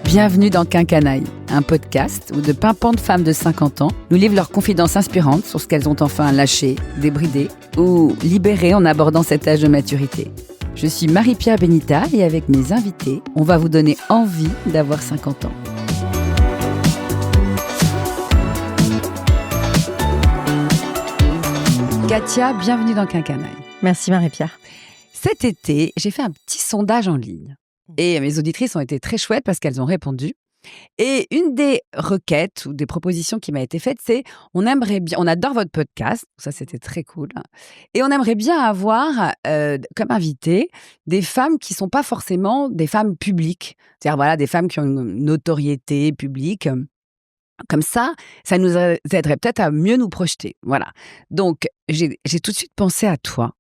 Bienvenue dans Quinquanaille, un podcast où de pimpantes femmes de 50 ans nous livrent leurs confidences inspirantes sur ce qu'elles ont enfin lâché, débridé ou libéré en abordant cet âge de maturité. Je suis Marie-Pierre Benita et avec mes invités, on va vous donner envie d'avoir 50 ans. Katia, bienvenue dans Quinquanaille. Merci Marie-Pierre. Cet été, j'ai fait un petit sondage en ligne. Et mes auditrices ont été très chouettes parce qu'elles ont répondu. Et une des requêtes ou des propositions qui m'a été faite, c'est on adore votre podcast, ça c'était très cool, et on aimerait bien avoir comme invité des femmes qui sont pas forcément des femmes publiques, c'est-à-dire voilà des femmes qui ont une notoriété publique. Comme ça nous aiderait peut-être à mieux nous projeter. Voilà. Donc j'ai tout de suite pensé à toi.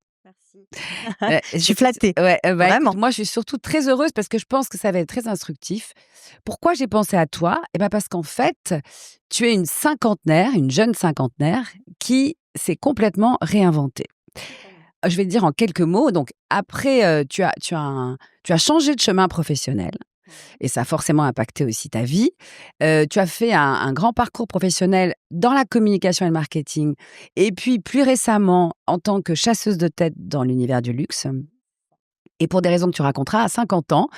Je suis flattée. Ouais, Vraiment. Écoute, moi, je suis surtout très heureuse parce que je pense que ça va être très instructif. Pourquoi j'ai pensé à toi ? Parce qu'en fait, tu es une cinquantenaire, une jeune cinquantenaire qui s'est complètement réinventée. Je vais te dire en quelques mots. Donc, après, tu as changé de chemin professionnel. Et ça a forcément impacté aussi ta vie. Tu as fait un grand parcours professionnel dans la communication et le marketing. Et puis, plus récemment, en tant que chasseuse de tête dans l'univers du luxe. Et pour des raisons que tu raconteras, à 50 ans,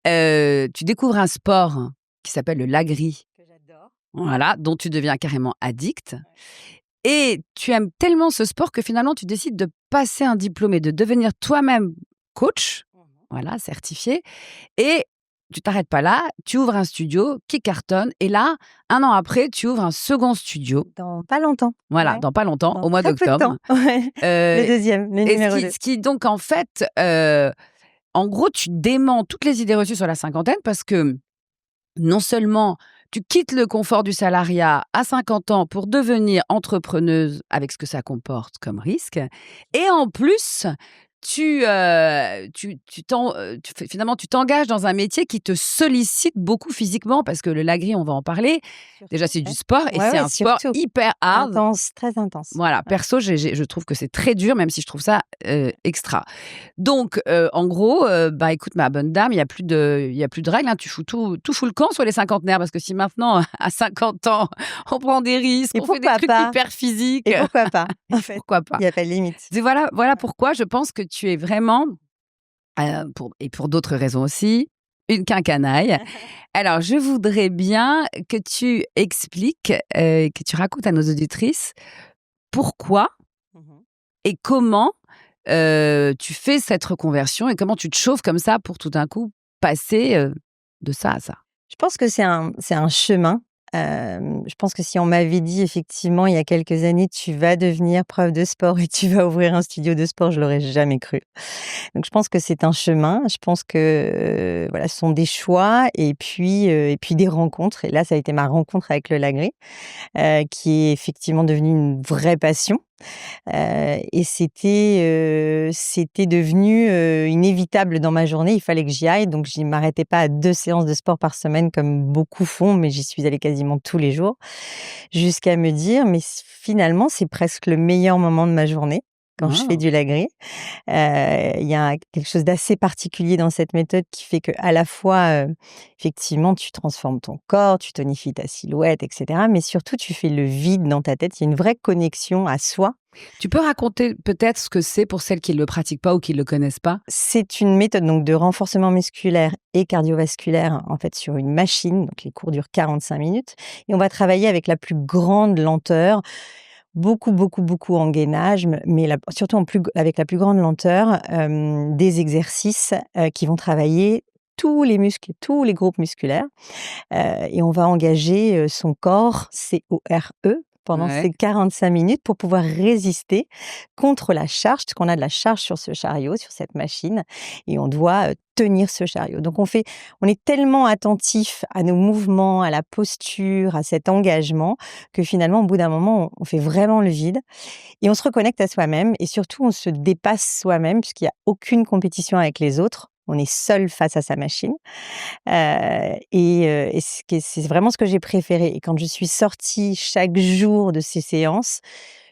tu découvres un sport qui s'appelle le lagri. Que j'adore. Voilà, dont tu deviens carrément addict. Ouais. Et tu aimes tellement ce sport que finalement, tu décides de passer un diplôme et de devenir toi-même coach. Voilà, certifié. Et tu t'arrêtes pas là, tu ouvres un studio qui cartonne et là, 1 an après, tu ouvres un second studio. Dans pas longtemps. Voilà, ouais. Dans pas longtemps, Dans au mois d'octobre. Ouais. Le deuxième, le numéro 2. Ce qui donc en fait, en gros, tu déments toutes les idées reçues sur la cinquantaine parce que non seulement tu quittes le confort du salariat à 50 ans pour devenir entrepreneuse avec ce que ça comporte comme risque et en plus finalement, tu t'engages dans un métier qui te sollicite beaucoup physiquement parce que le lagri, on va en parler. Déjà, c'est du sport et c'est un sport hyper hard. Intense, très intense. Voilà, perso, je trouve que c'est très dur, même si je trouve ça extra. Donc, en gros, écoute, ma bonne dame, il y a plus de règles. Hein, tu fous tout fout le camp sur les cinquantenaires parce que si maintenant, à 50 ans, on prend des risques, on fait des trucs hyper physiques. Et pourquoi pas en fait. Pourquoi pas ? Il n'y a pas de limite. Voilà pourquoi je pense que tu es vraiment, pour d'autres raisons aussi, une quinquanaille. Alors, je voudrais bien que tu expliques, que tu racontes à nos auditrices pourquoi et comment tu fais cette reconversion et comment tu te chauffes comme ça pour tout d'un coup passer de ça à ça. Je pense que c'est un chemin. Je pense que si on m'avait dit effectivement il y a quelques années tu vas devenir prof de sport et tu vas ouvrir un studio de sport, je l'aurais jamais cru. Donc je pense que c'est un chemin. Je pense que voilà, ce sont des choix et puis des rencontres. Et là, ça a été ma rencontre avec le lagri, qui est effectivement devenue une vraie passion. Et c'était devenu inévitable dans ma journée. Il fallait que j'y aille, donc je ne m'arrêtais pas à 2 séances de sport par semaine comme beaucoup font, mais j'y suis allée quasiment tous les jours, jusqu'à me dire: «Mais finalement, c'est presque le meilleur moment de ma journée». Quand je fais du lagri, il y a quelque chose d'assez particulier dans cette méthode qui fait qu'à la fois, effectivement, tu transformes ton corps, tu tonifies ta silhouette, et cetera, mais surtout, tu fais le vide dans ta tête. Il y a une vraie connexion à soi. Tu peux raconter peut-être ce que c'est pour celles qui ne le pratiquent pas ou qui ne le connaissent pas ? C'est une méthode donc de renforcement musculaire et cardiovasculaire, en fait, sur une machine. Donc les cours durent 45 minutes et on va travailler avec la plus grande lenteur. Beaucoup en gainage, mais surtout avec la plus grande lenteur, des exercices qui vont travailler tous les muscles, tous les groupes musculaires. Et on va engager son corps, C-O-R-E, pendant ces 45 minutes pour pouvoir résister contre la charge, parce qu'on a de la charge sur ce chariot, sur cette machine, et on doit tenir ce chariot. Donc on est tellement attentif à nos mouvements, à la posture, à cet engagement, que finalement, au bout d'un moment, on fait vraiment le vide et on se reconnecte à soi-même et surtout, on se dépasse soi-même puisqu'il n'y a aucune compétition avec les autres. On est seul face à sa machine. Et c'est vraiment ce que j'ai préféré. Et quand je suis sortie chaque jour de ces séances,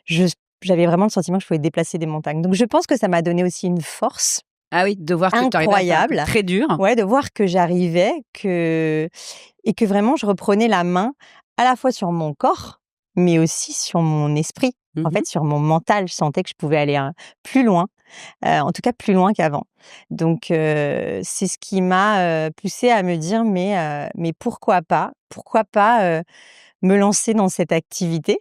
j'avais vraiment le sentiment que je pouvais déplacer des montagnes. Donc, je pense que ça m'a donné aussi une force. Ah oui, de voir que tu arrives à faire un truc incroyable. très dur. Ouais, de voir que j'arrivais, et que vraiment je reprenais la main à la fois sur mon corps, mais aussi sur mon esprit. En Mmh. fait, sur mon mental, je sentais que je pouvais aller plus loin, en tout cas plus loin qu'avant. Donc, c'est ce qui m'a poussée à me dire, mais pourquoi pas? Pourquoi pas me lancer dans cette activité.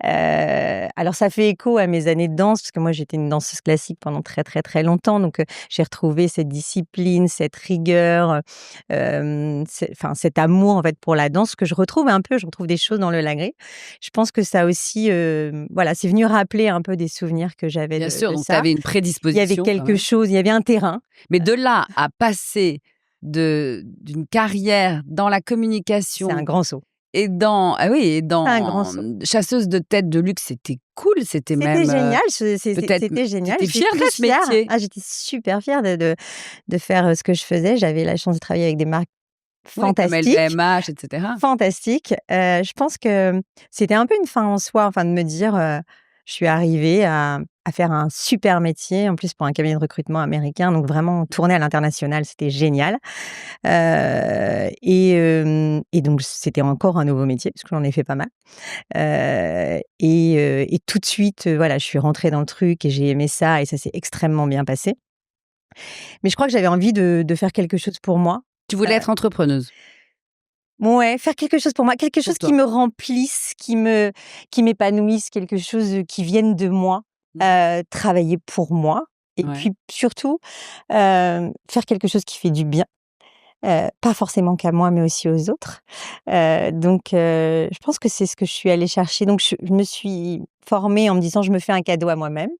Alors ça fait écho à mes années de danse, parce que moi j'étais une danseuse classique pendant très, très, très longtemps, donc j'ai retrouvé cette discipline, cette rigueur, cet amour en fait pour la danse que je retrouve un peu, je retrouve des choses dans le lagré. Je pense que ça aussi, voilà, c'est venu rappeler un peu des souvenirs que j'avais Bien de sûr, de donc tu ça. avais une Il y avait prédisposition quand quelque même. chose, il y avait un terrain. Mais de là à passer d'une carrière dans la C'est un communication grand saut. et dans et C'est un grand dans saut. chasseuse de tête de luxe, c'était cool, c'était C'était même, génial, peut-être c'était génial. tu J'étais fière de très ce fière. métier? Ah, j'étais super fière de faire, ce que je faisais. J'avais la chance de travailler avec des marques Oui, comme fantastiques, LVMH et cetera. fantastiques. Je pense que c'était un peu une fin en soi, enfin de me dire, je suis arrivée à faire un super métier, en plus pour un cabinet de recrutement américain, donc vraiment tourner à l'international, c'était génial. Et donc c'était encore un nouveau métier, parce que j'en ai fait pas mal. Et tout de suite, voilà, je suis rentrée dans le truc et j'ai aimé ça et ça s'est extrêmement bien passé. Mais je crois que j'avais envie de faire quelque chose pour moi. Tu voulais être entrepreneuse Ouais, faire quelque chose pour moi, quelque pour chose qui toi? me remplisse, qui m'épanouisse, quelque chose, qui vienne de moi, Mmh. travailler pour moi et Ouais. puis surtout, faire quelque chose qui fait du bien. Pas forcément qu'à moi, mais aussi aux autres. Donc, je pense que c'est ce que je suis allée chercher. Donc je me suis formée en me disant: «Je me fais un cadeau à moi-même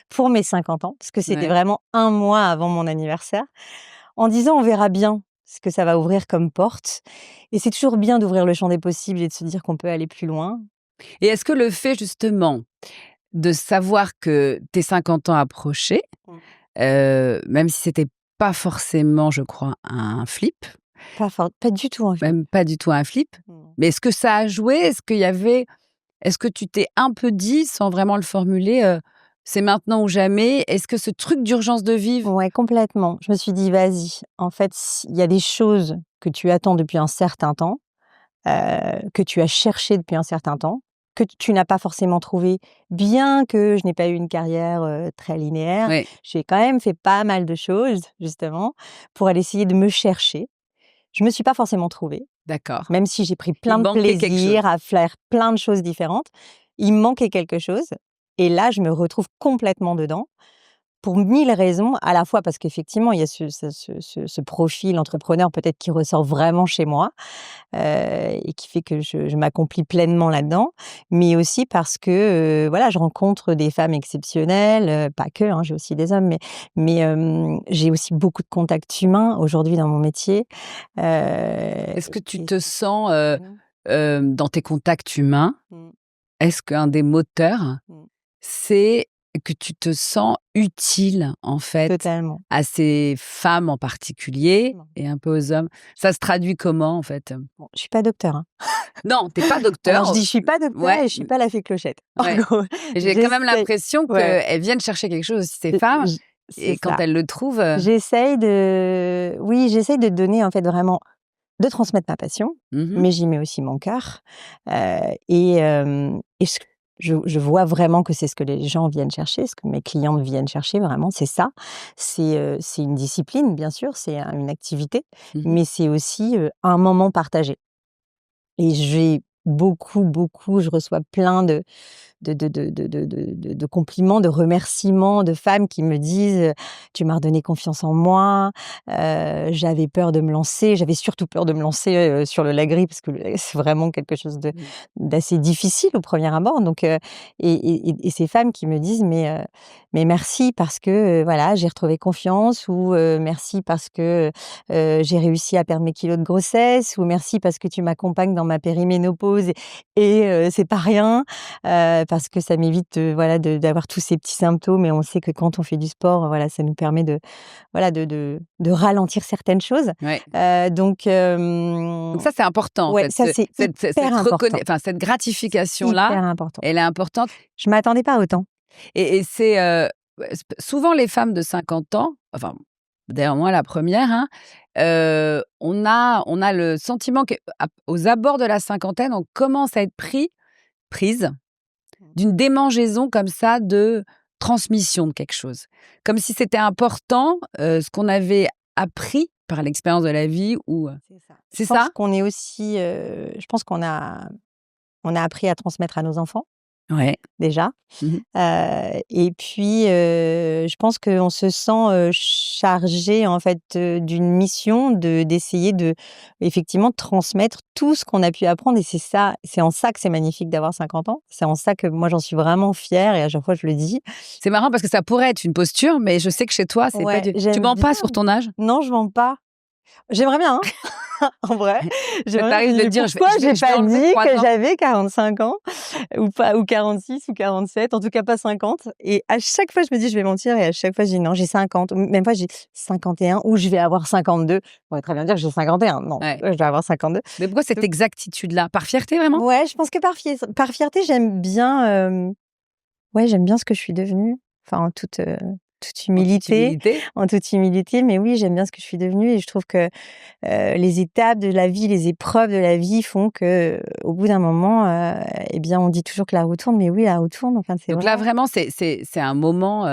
pour mes 50 ans», parce que c'était Ouais. vraiment un mois avant mon anniversaire, en disant: «On verra bien ce que ça va ouvrir comme porte», et c'est toujours bien d'ouvrir le champ des possibles et de se dire qu'on peut aller plus loin. Et est-ce que le fait justement de savoir que tes 50 ans approchaient, Mmh. même si c'était pas forcément, je crois, un flip, Pas du tout envie. même pas du tout un flip, Mmh. mais est-ce que ça a joué? Est-ce que tu t'es un peu dit, sans vraiment le formuler, «C'est maintenant ou jamais»? Est-ce que ce truc d'urgence de vivre Ouais, complètement. Je me suis dit: «Vas-y, en fait, il y a des choses que tu attends depuis un certain temps, que tu as cherché depuis un certain temps, que tu n'as pas forcément trouvé, bien que je n'ai pas eu une carrière, très linéaire. Oui, J'ai quand même fait pas mal de choses, justement, pour aller essayer de me chercher. Je me suis pas forcément trouvée, d'accord. même si j'ai pris Il plein de manquait quelque chose. plaisir à faire plein de choses différentes. Il me manquait quelque chose et là, je me retrouve complètement dedans. Pour 1000 raisons, à la fois parce qu'effectivement, il y a ce profil entrepreneur peut-être qui ressort vraiment chez moi, et qui fait que je m'accomplis pleinement là-dedans. Mais aussi parce que, voilà, je rencontre des femmes exceptionnelles, pas que, hein, j'ai aussi des hommes, mais j'ai aussi beaucoup de contacts humains aujourd'hui dans mon métier. Est-ce que tu Et te sens, mmh, dans tes contacts humains, mmh, est-ce qu'un des moteurs, mmh, c'est que tu te sens utile, en fait, totalement. à ces femmes en particulier Non. et un peu aux hommes? Ça se traduit comment, en fait? Bon, je suis pas docteur, hein. Non, tu es pas Alors je docteur, dis: «Je suis pas docteur» ouais, et je suis pas la fée Clochette. En ouais. gros, Et j'ai quand même j'essaie l'impression ouais, qu'elles viennent chercher quelque chose aussi, ces heu, femmes, j c'est et quand ça. elles le trouvent, J'essaye de donner, en fait, vraiment de transmettre ma passion, mmh mais j'y mets aussi mon cœur, et je vois vraiment que c'est ce que les gens viennent chercher, ce que mes clientes viennent chercher vraiment, c'est ça. C'est une discipline, bien sûr, c'est une activité, mh. mais c'est aussi, un moment partagé. Et j'ai beaucoup, beaucoup je reçois plein de compliments, de remerciements de femmes qui me disent: «Tu m'as redonné confiance en moi, j'avais peur de me lancer». J'avais surtout peur de me lancer, sur le lagree parce que c'est vraiment quelque chose Mmh. d'assez difficile au premier abord, donc et ces femmes qui me disent: Mais merci parce que, voilà, j'ai retrouvé confiance» ou «Merci parce que, j'ai réussi à perdre mes kilos de grossesse» ou «Merci parce que tu m'accompagnes dans ma périménopause et c'est pas rien». Parce que ça m'évite, voilà, d'avoir tous ces petits symptômes et on sait que quand on fait du sport, voilà, ça nous permet de, voilà, de ralentir certaines choses. Ouais. Donc Donc ça, c'est important, en ouais, fait, ça c'est hyper important, cette c'est gratification-là, hyper important. elle est importante. Je m'attendais pas à autant. Et c'est, souvent les femmes de 50 ans, enfin, d'ailleurs moi la première, hein, on a le sentiment qu'aux abords de la cinquantaine, on commence à être prise d'une démangeaison comme ça de transmission de quelque chose. Comme si c'était important, ce qu'on avait appris par l'expérience de la vie ou C'est ça. c'est Je pense ça? qu'on est aussi, je pense qu'on a appris à transmettre à nos enfants, Ouais. déjà. Mmh. Et puis, je pense qu'on se sent, chargé, en fait, d'une mission d'essayer effectivement, transmettre tout ce qu'on a pu apprendre et c'est en ça que c'est magnifique d'avoir 50 ans. C'est en ça que moi, j'en suis vraiment fière et à chaque fois, je le dis. C'est marrant parce que ça pourrait être une posture, mais je sais que chez toi, c'est pas Ouais, du tu j'aime mens bien. pas sur ton âge? Non, je mens pas. J'aimerais bien, hein, en vrai. Tu J'aimerais arrives bien. de Mais dire: pourquoi j'ai je vais pas enlever dit 3 que ans». j'avais 45 ans ou pas, ou 46 ou 47, en tout cas pas 50. Et à chaque fois, je me dis: «Je vais mentir» et à chaque fois, je dis: «Non, j'ai 50». Ou même pas, j'ai 51 ou je vais avoir 52. Je pourrais très bien dire que j'ai 51. Non, Ouais. je vais avoir 52. Mais pourquoi cette Donc exactitude-là? Par fierté vraiment? ouais, je pense que par fierté, j'aime bien, ouais, j'aime bien ce que je suis devenue. Enfin, toute En toute humilité, humilité? en toute humilité, mais oui, j'aime bien ce que je suis devenue et je trouve que les étapes de la vie, les épreuves de la vie font que, au bout d'un moment, eh bien, on dit toujours que la roue tourne, mais oui, la roue tourne, enfin, c'est Donc vrai. là, vraiment, c'est un moment,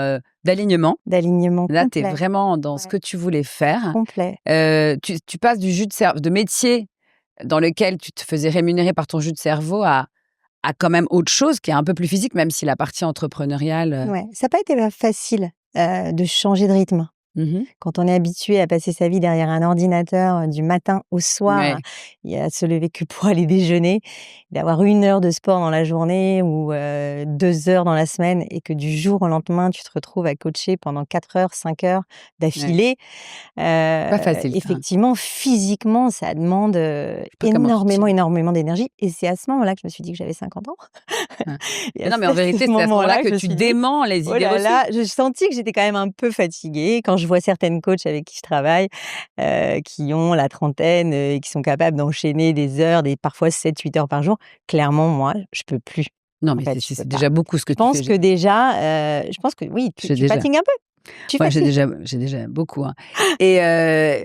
d'alignement. D'alignement Là, tu es complet, vraiment dans ce ouais, que tu voulais faire. complet. Tu passes du jus de métier dans lequel tu te faisais rémunérer par ton jus de cerveau à quand même autre chose qui est un peu plus physique, même si la partie entrepreneuriale, Ouais, ça n'a pas été facile, de changer de rythme. Mmh. Quand on est habitué à passer sa vie derrière un ordinateur, du matin au soir Ouais, et à se lever que pour aller déjeuner, d'avoir 1 heure de sport dans la journée ou 2 heures dans la semaine et que du jour au lendemain, tu te retrouves à coacher pendant 4 heures, 5 heures ouais. d'affilée. Pas facile ça, hein. Effectivement, physiquement, ça demande, Je sais pas comment tu énormément, tiens. énormément d'énergie et c'est à ce moment-là que je me suis dit que j'avais 50 ans. Hein. Et Mais à non, mais en ce vérité, c'est à ce moment-là moment-là que que je me tu suis dit: déments les «Oh idées là reçues. là», j'ai senti que j'étais quand même un peu fatiguée quand je vois certaines coachs avec qui je travaille, qui ont la trentaine, et qui sont capables d'enchaîner des heures, parfois 7-8 heures par jour. Clairement, moi, je peux plus. Non, En mais fait, je peux c'est pas. déjà beaucoup ce que Je tu fais. pense que déjà, je pense que oui, tu J'ai tu déjà fatigues un peu. Tu ouais, fatigues. j'ai déjà beaucoup, hein, et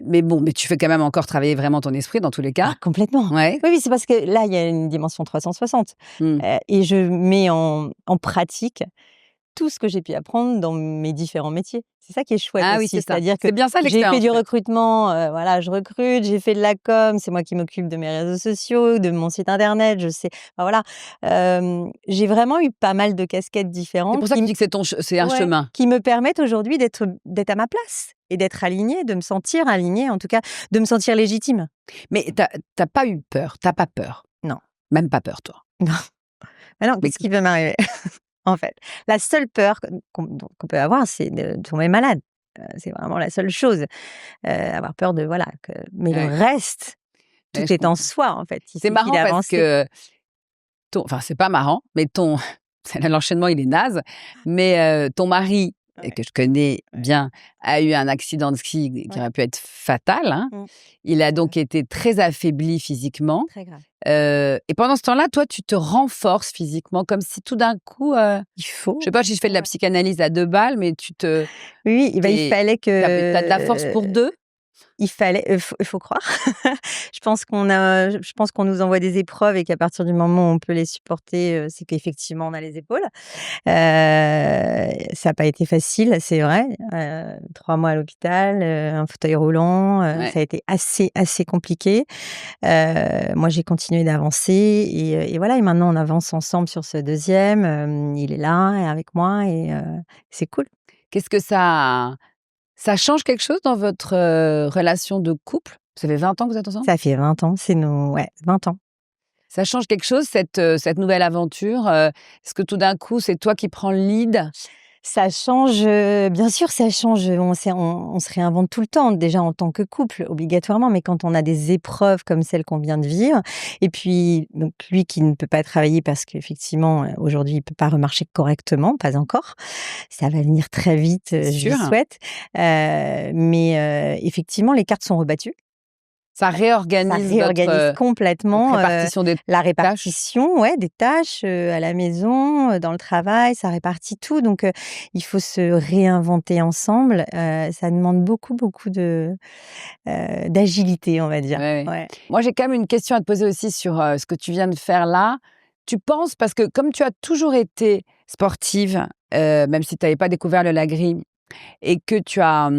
mais bon, mais tu fais quand même encore travailler vraiment ton esprit dans tous les cas? Ah complètement. Ouais? Oui, oui, c'est parce que là, il y a une dimension 360, Mmh. et je mets en pratique tout ce que j'ai pu apprendre dans mes différents métiers. C'est ça qui est chouette Ah oui, aussi, c'est ça. c'est-à-dire que C'est bien ça j'ai fait l'expérience, du en fait. recrutement, voilà, je recrute, j'ai fait de la com, c'est moi qui m'occupe de mes réseaux sociaux, de mon site internet, je sais, enfin voilà, j'ai vraiment eu pas mal de casquettes C'est différentes pour ça que tu dis que c'est un ouais, chemin. qui me permettent aujourd'hui d'être à ma place et d'être alignée, de me sentir alignée, en tout cas, de me sentir légitime. Mais tu as pas eu peur? Tu as pas peur? Non, Même pas peur, toi? non, mais non, Mais qu'est-ce qui peut m'arriver? En fait, la seule peur qu'on peut avoir, c'est de tomber malade. C'est vraiment la seule chose, avoir peur de voilà mais le ouais, reste, ouais, tout je est en comprends. soi, en fait. Il C'est suffit marrant parce d'avancer. que enfin, c'est pas marrant, mais l'enchaînement, il est naze, mais ton mari, et Ouais, que je connais ouais, bien, a eu un accident de ski qui ouais. aurait pu être fatal, hein. Mmh. Il a C'est vrai, donc été très affaibli physiquement, très grave. et pendant ce temps-là, toi, tu te renforces physiquement comme si tout d'un coup, Il je sais faut, pas si je fais de la ouais. psychanalyse à 2 balles, mais Oui, oui, et bah, il fallait tu as de la force que pour 2. il fallait, faut croire. Je pense qu'on nous envoie des épreuves et qu'à partir du moment où on peut les supporter, c'est qu'effectivement on a les épaules. Ça a pas été facile, c'est vrai, 3 mois à l'hôpital, un fauteuil roulant, Ouais. ça a été assez compliqué. Moi j'ai continué d'avancer et voilà et maintenant on avance ensemble sur ce deuxième. Il est là et avec moi et c'est cool. Qu'est-ce que ça change quelque chose dans votre, relation de couple? Ça fait 20 ans que vous êtes ensemble? Ça fait 20 ans, c'est nos ouais, 20 ans. Ça change quelque chose cette nouvelle aventure? Est-ce que tout d'un coup, c'est toi qui prends le lead? Ça change, bien sûr ça change, on se réinvente tout le temps, déjà en tant que couple obligatoirement, mais quand on a des épreuves comme celles qu'on vient de vivre et puis donc lui qui ne peut pas travailler parce qu'effectivement, aujourd'hui il peut pas remarcher correctement, pas encore. Ça va venir très vite, C'est je lui sûr. souhaite, mais effectivement les cartes sont rebattues. Ça Ça réorganise réorganise votre complètement, répartition des la tâches? répartition, ouais, des tâches, à la maison, dans le travail, ça répartit tout donc il faut se réinventer ensemble, ça demande beaucoup, beaucoup d'agilité, on va dire. Ouais, ouais. Ouais. Moi, j'ai quand même une question à te poser aussi sur, ce que tu viens de faire là. Tu penses parce que comme tu as toujours été sportive, même si tu avais pas découvert le lagri et que tu as,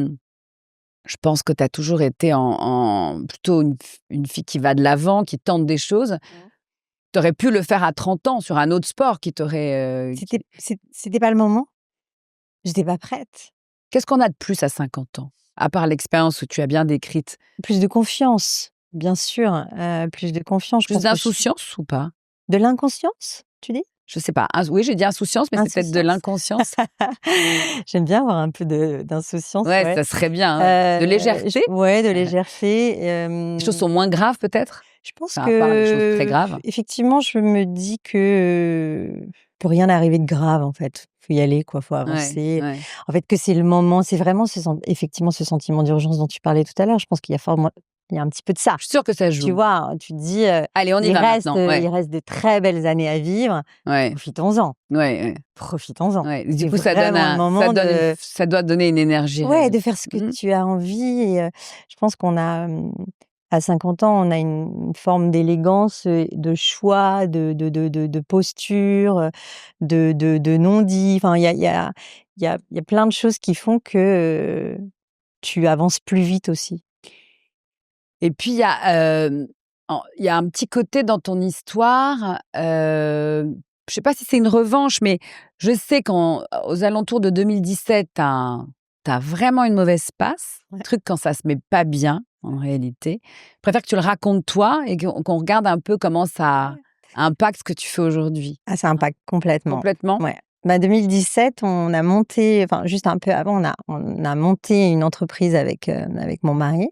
je pense que tu as toujours été en plutôt une fille qui va de l'avant, qui tente des choses. Tu aurais pu le faire à 30 ans sur un autre sport qui t'aurait, qui C'était pas le moment. J'étais pas prête. qu'est-ce qu'on a de plus à 50 ans? À part l'expérience que tu as bien décrite. Plus de confiance, bien sûr, plus de confiance. Je Plus pense que je d'insouciance ou pas? de l'inconscience, tu dis? Je sais pas. Oui, j'ai dit insouciance, mais c'est peut-être de Insouciance? l'inconscience? J'aime bien avoir un peu d'insouciance, Ouais, ouais. ça serait bien, hein. De J légèreté? ouais, de légèreté, Les choses sont moins graves peut-être? je pense Enfin, à part les choses très que graves. effectivement, je me dis que peut rien arriver de grave, en fait. Faut y aller, quoi, faut Ouais, avancer. ouais. En fait, que c'est le moment, c'est vraiment effectivement, ce sentiment d'urgence dont tu parlais tout à l'heure. Je pense qu'il y a il y a un petit peu de ça. Je suis sûre que ça Tu joue. vois? Tu te dis, Allez, on y va maintenant. il Ouais, reste de très belles années à vivre, ouais, profitons-en, ouais, ouais, profitons-en. ouais. Du C'est coup, ça donne vraiment le moment de ça doit donner une énergie ouais, réelle. de faire ce que Mmh. tu as envie et je pense qu'on a, à 50 ans, on a une forme d'élégance, de choix, de posture, de non-dit. Enfin, il y a plein de choses qui font que, tu avances plus vite aussi. Et puis il y a un petit côté dans ton histoire, je sais pas si c'est une revanche, mais je sais aux alentours de 2017, tu as vraiment une mauvaise passe, Ouais. truc quand ça se met pas bien en réalité. Je préfère que tu le racontes toi et qu'on regarde un peu comment ça Ouais. impacte ce que tu fais aujourd'hui. Ah, ça impacte complètement. Complètement? Ouais. Bah, 2017, on a monté enfin, juste un peu avant, on a monté une entreprise avec mon mari,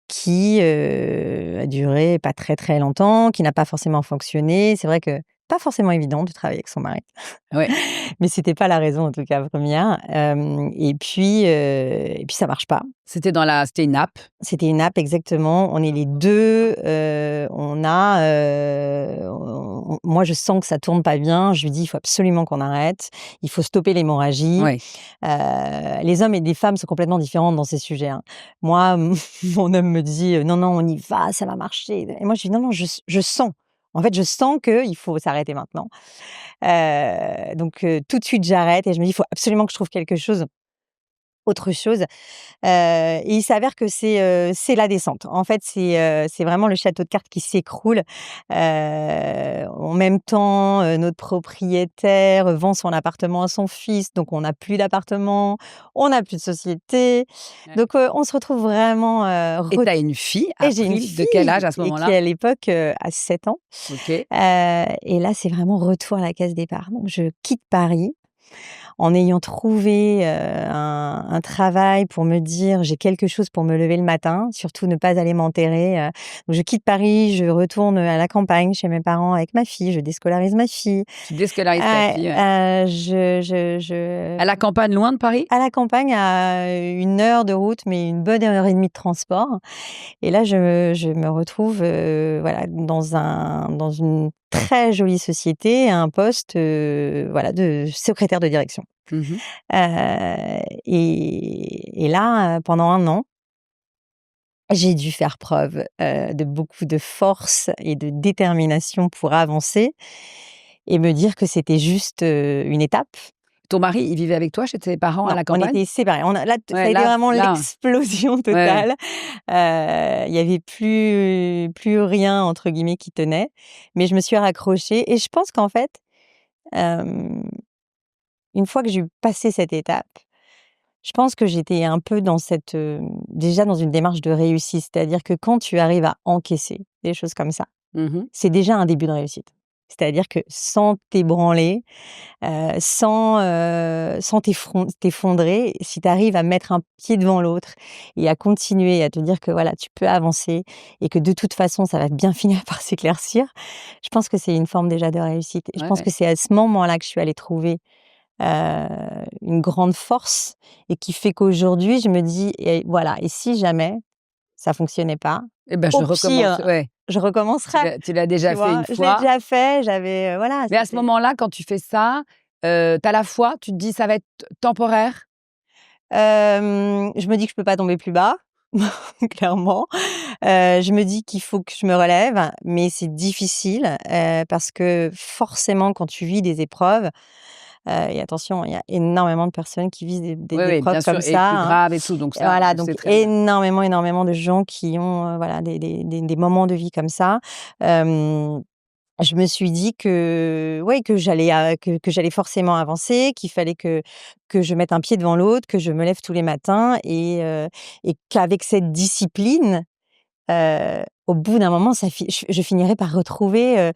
qui, a duré pas très, très longtemps, qui n'a pas forcément fonctionné. C'est vrai que pas forcément évident de travailler avec son mari, Ouais. mais c'était pas la raison en tout cas première. Et puis ça marche pas. C'était une app? C'était une app exactement. On est les 2. Moi je sens que ça tourne pas bien. Je lui dis: «Il faut absolument qu'on arrête. Il faut stopper l'hémorragie». Ouais. Les hommes et les femmes sont complètement différents dans ces sujets, hein. Moi, mon homme me dit: «Non, non, on y va, ça va marcher» et moi je dis: «Non, non, je sens. En fait, je sens qu'il faut s'arrêter maintenant». Donc tout de suite j'arrête et je me dis: «Il faut absolument que je trouve quelque chose, autre chose». Et il s'avère que c'est la descente. En fait, c'est vraiment le château de cartes qui s'écroule. En même temps, notre propriétaire vend son appartement à son fils, donc on n'a plus d'appartement, on n'a plus de société. Ouais. Donc on se retrouve vraiment, Et tu as une fille, et j'ai une April, de quel âge fille à ce et qui moment-là? à l'époque, a 7 ans. OK. Et là, c'est vraiment retour à la case départ. Donc je quitte Paris en ayant trouvé, un travail pour me dire: «J'ai quelque chose pour me lever le matin», surtout ne pas aller m'enterrer, donc je quitte Paris, je retourne, à la campagne chez mes parents avec ma fille, je déscolarise ma fille. Tu déscolarises ta fille, ouais. Je À la campagne, loin de Paris? à la campagne à 1 heure de route, mais une bonne heure et demie de transport et là je me retrouve, voilà, dans une très jolie société, à un poste, voilà, de secrétaire de direction. Mmh. Et là, pendant 1 an, j'ai dû faire preuve, de beaucoup de force et de détermination pour avancer et me dire que c'était juste, une étape. Ton mari, il vivait avec toi chez tes parents à Non, la on campagne? était séparés. Ça Ouais, a été vraiment là, l'explosion ouais. totale. Il y avait plus «rien» entre guillemets qui tenait, mais je me suis raccrochée et je pense qu'en fait, hem, une fois que j'ai passé cette étape, je pense que j'étais un peu dans déjà dans une démarche de réussite. C'est-à-dire que quand tu arrives à encaisser des choses comme ça, Mmh. c'est déjà un début de réussite. C'est-à-dire que sans t'ébranler, sans t'effondrer, si tu arrives à mettre un pied devant l'autre et à continuer, à te dire que voilà, tu peux avancer et que de toute façon, ça va bien finir par s'éclaircir, je pense que c'est une forme déjà de réussite et je Ouais, pense ouais. que c'est à ce moment-là que je suis allée trouver, une grande force et qui fait qu'aujourd'hui, je me dis: «Et voilà, et si jamais ça fonctionnait pas. Eh ben, je Au recommence. pire, Ouais. je recommencerai. Tu l'as déjà Tu fait vois, une je l'ai fois. déjà fait. J'avais voilà. Mais à ce moment-là, quand tu fais ça, t'as la foi, tu te dis ça va être temporaire. Je me dis que je peux pas tomber plus bas, clairement. Je me dis qu'il faut que je me relève, mais c'est difficile, parce que forcément quand tu vis des épreuves, et attention, il y a énormément de personnes qui vivent des Oui, bien épreuves sûr, comme et ça, plus hein. grave et tout, donc ça, Voilà, on donc sait très bien. énormément de gens qui ont, voilà des moments de vie comme ça. Je me suis dit que ouais, que j'allais forcément avancer, qu'il fallait que je mette un pied devant l'autre, que je me lève tous les matins et qu'avec cette discipline, au bout d'un moment, je finirai par retrouver,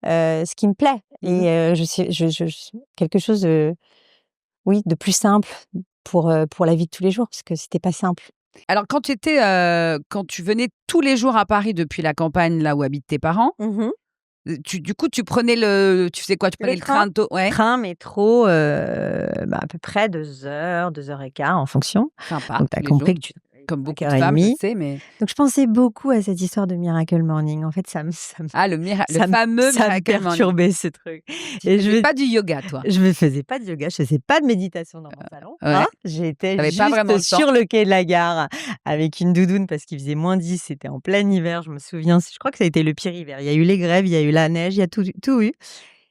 ce qui me plaît Mmh. et je quelque chose de oui, de plus simple pour la vie de tous les jours, parce que c'était pas simple. Alors quand tu venais tous les jours à Paris depuis la campagne, là où habitent tes parents, Mmh. tu prenais tu faisais quoi? Tu prenais Le le train? train tôt ouais, Train, métro, à peu près 2 heures, 2 heures et quart en fonction. sympa, Donc tu as tous les jours, compris que tu comme 5 beaucoup de heures et femmes, je demie. sais, mais Donc je pensais beaucoup à cette histoire de Miracle Morning. En fait, le fameux ça me Miracle Morning. perturbait ce truc Tu et faisais pas du yoga, toi? je me faisais pas de yoga, je faisais pas de méditation dans mon salon, Ouais, hein. J'étais tu pas vraiment juste le temps. sur le quai de la gare avec une doudoune parce qu'il faisait -10, c'était en plein hiver, je me souviens. Je crois que ça a été le pire hiver. Il y a eu les grèves, il y a eu la neige, il y a tout eu.